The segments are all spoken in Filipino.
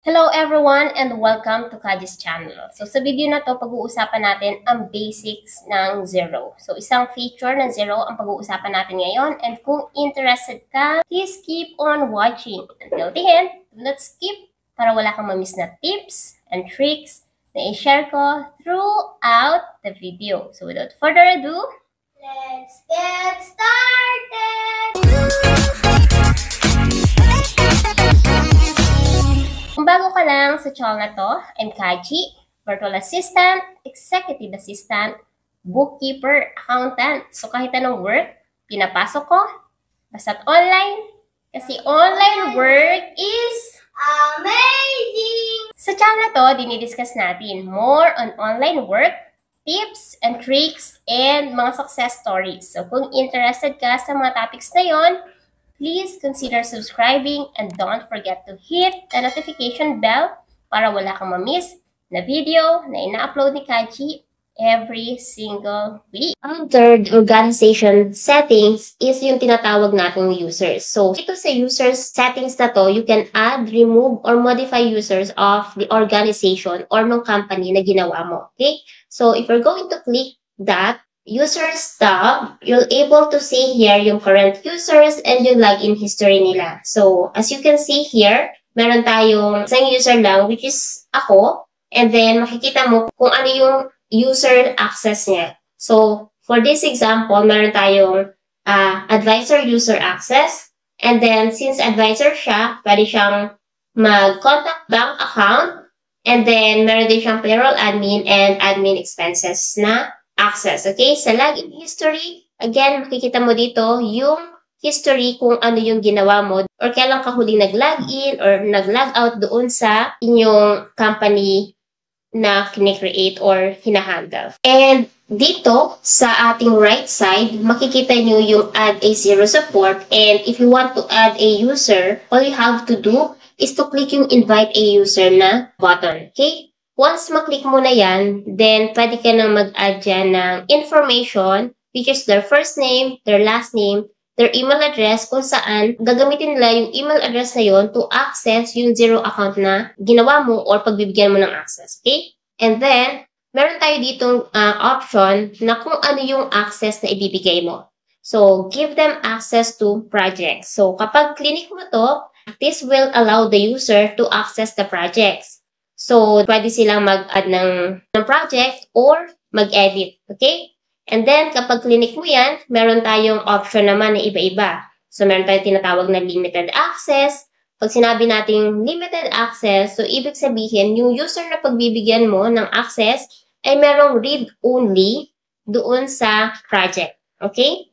Hello everyone and welcome to Kaji's channel. So sa video na to, pag-uusapan natin ang basics ng Zero. So isang feature ng Zero ang pag-uusapan natin ngayon, and kung interested ka, please keep on watching until the end. Do not skip para wala kang ma-miss na tips and tricks na i-share ko throughout the video. So without further ado, let's get started! Kung bago ka lang sa channel na to, I'm Kaji, virtual assistant, executive assistant, bookkeeper, accountant. So kahit anong work, pinapasok ko, basta't online, kasi online work is amazing! Sa channel na to, dinidiscuss natin more on online work, tips and tricks, and mga success stories. So kung interested ka sa mga topics na yon, please consider subscribing and don't forget to hit the notification bell para wala kang ma-miss na video na ina-upload ni Kaji every single week. Ang third organization settings is yung tinatawag nating users. So, ito sa users settings na to, you can add, remove, or modify users of the organization or ng company na ginawa mo. Okay? So, if you're going to click that Users tab, you'll able to see here yung current users and yung login history nila. So, as you can see here, meron tayong isang user lang, which is ako. And then, makikita mo kung ano yung user access niya. So, for this example, meron tayong advisor user access. And then, since advisor siya, pwede siyang mag-contact bank account. And then, meron din siyang payroll admin and admin expenses na access. Okay? Sa login history, again, makikita mo dito yung history kung ano yung ginawa mo or kailan ka huling nag-login or nag-logout doon sa inyong company na kine-create or hinahandle. And dito, sa ating right side, makikita nyo yung add a zero support. And if you want to add a user, all you have to do is to click yung invite a user na button. Okay? Once maklik mo na yan, then pwede ka nang mag-add dyan ng information, which is their first name, their last name, their email address, kung saan gagamitin nila yung email address na yon to access yung Zero account na ginawa mo or pagbibigyan mo ng access. Okay? And then, meron tayo ditong option na kung ano yung access na ibibigay mo. So, give them access to projects. So, kapag clinic mo to, this will allow the user to access the projects. So, pwede silang mag-add ng project or mag-edit. Okay? And then, kapag clinic mo yan, meron tayong option naman na iba-iba. So, meron tayong tinatawag na limited access. Pag sinabi nating limited access, so ibig sabihin, yung user na pagbibigyan mo ng access ay merong read-only doon sa project. Okay?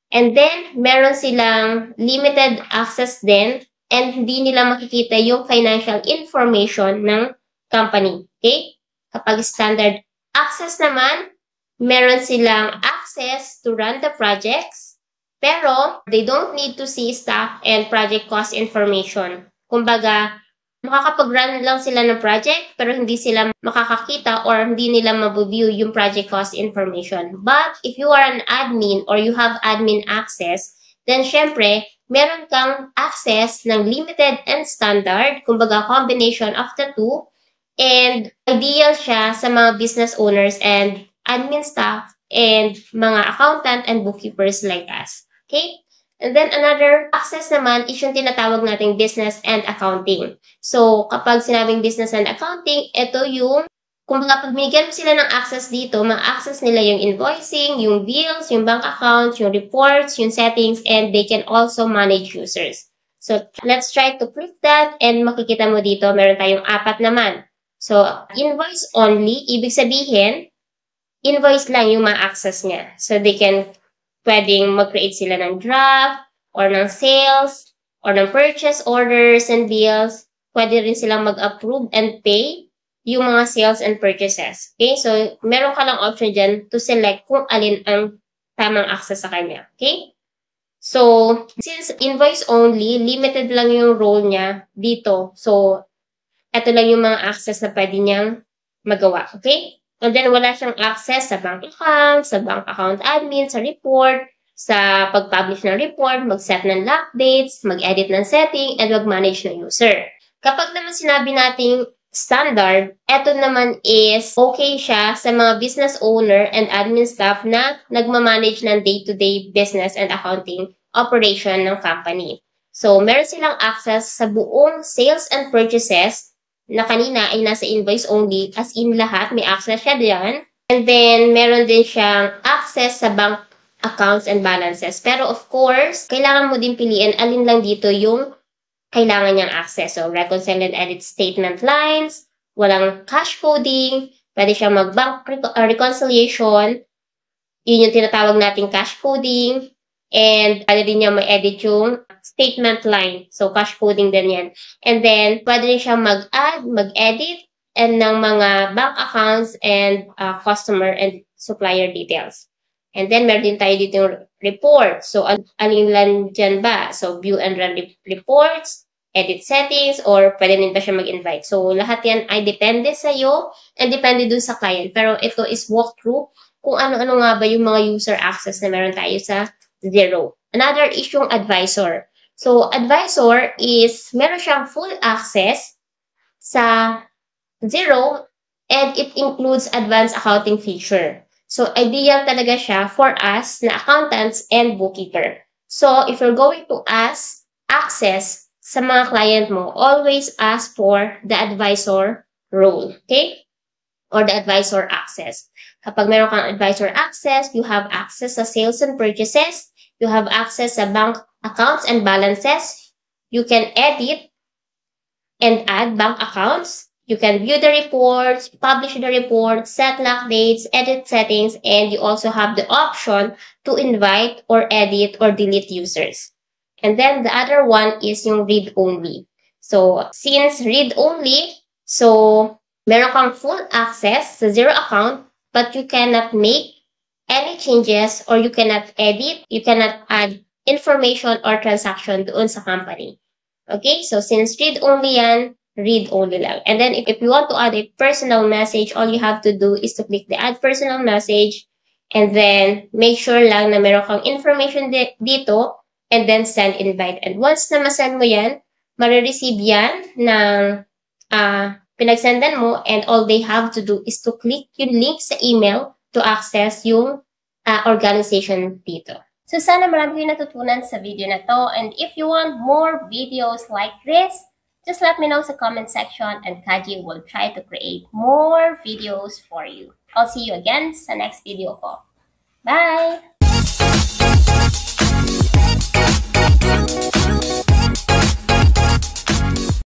And then, meron silang limited access din and hindi nila makikita yung financial information ng company. Okay? Kapag standard access naman, meron silang access to run the projects, pero they don't need to see staff and project cost information. Kumbaga, makakapag-run lang sila ng project, pero hindi sila makakakita or hindi nila mabuview yung project cost information. But if you are an admin or you have admin access, then syempre, meron kang access ng limited and standard, kumbaga combination of the two. And ideal siya sa mga business owners and admin staff and mga accountant and bookkeepers like us. Okay? And then another access naman is yung tinatawag nating business and accounting. So, kapag sinabing business and accounting, ito yung, kumbaga pag binigyan mo sila ng access dito, ma-access nila yung invoicing, yung bills, yung bank accounts, yung reports, yung settings, and they can also manage users. So, let's try to click that and makikita mo dito, meron tayong 4 naman. So, invoice only, ibig sabihin, invoice lang yung ma-access niya. So, they can, pwedeng mag-create sila ng draft, or ng sales, or ng purchase orders and bills. Pwede rin silang mag-approve and pay yung mga sales and purchases. Okay? So, meron ka lang option dyan to select kung alin ang tamang access sa kanya. Okay? So, since invoice only, limited lang yung role niya dito. So, ito lang yung mga access na pwede niyang magawa. Okay? And then, wala siyang access sa bank account, sa bank account admin, sa report, sa pag-publish ng report, mag-set ng lock dates, mag-edit ng setting, and mag-manage ng user. Kapag naman sinabi nating standard, eto naman is okay siya sa mga business owner and admin staff na nagmamanage ng day-to-day business and accounting operation ng company. So, meron silang access sa buong sales and purchases na kanina ay nasa invoice only, as in lahat, may access siya diyan. And then, meron din siyang access sa bank accounts and balances. Pero of course, kailangan mo din piliin alin lang dito yung kailangan niyang access. So, reconcile and edit statement lines, walang cash coding, pwede siyang mag-bank reconciliation, yun yung tinatawag nating cash coding, and pwede din niya ma-edit yung statement line. So, cash coding din yan. And then, pwede rin siyang mag-add, mag-edit, and ng mga bank accounts and customer and supplier details. And then, meron din tayo dito yung report. So, alin lang dyan ba? So, view and run reports, edit settings, or pwede din ba siya mag-invite. So, lahat yan ay depende sa iyo and depende dun sa client. Pero ito is walkthrough kung ano-ano nga ba yung mga user access na meron tayo sa Xero. Another is yung advisor. So, advisor is meron siyang full access sa Xero and it includes advanced accounting feature. So, ideal talaga siya for us na accountants and bookkeeper. So, if you're going to ask access sa mga client mo, always ask for the advisor role. Okay? Or the advisor access. Kapag meron kang advisor access, you have access sa sales and purchases, you have access sa bank accounts and balances, you can edit and add bank accounts, you can view the reports, publish the reports, set lock dates, edit settings, and you also have the option to invite or edit or delete users. And then the other one is yung read-only. So, since read-only, so meron kang full access sa Xero account, but you cannot make any changes or you cannot edit, you cannot add information or transaction doon sa company. Okay? So, since read-only yan, read-only lang. And then, if you want to add a personal message, all you have to do is to click the add personal message and then make sure lang na meron kang information dito and then send invite. And once na masend mo yan, marireceive yan ng pinagsendan mo and all they have to do is to click yung link sa email to access yung organization dito. So, sana marami kayo natutunan sa video na to. And if you want more videos like this, just let me know sa comment section and Kaji will try to create more videos for you. I'll see you again sa next video ko. Bye!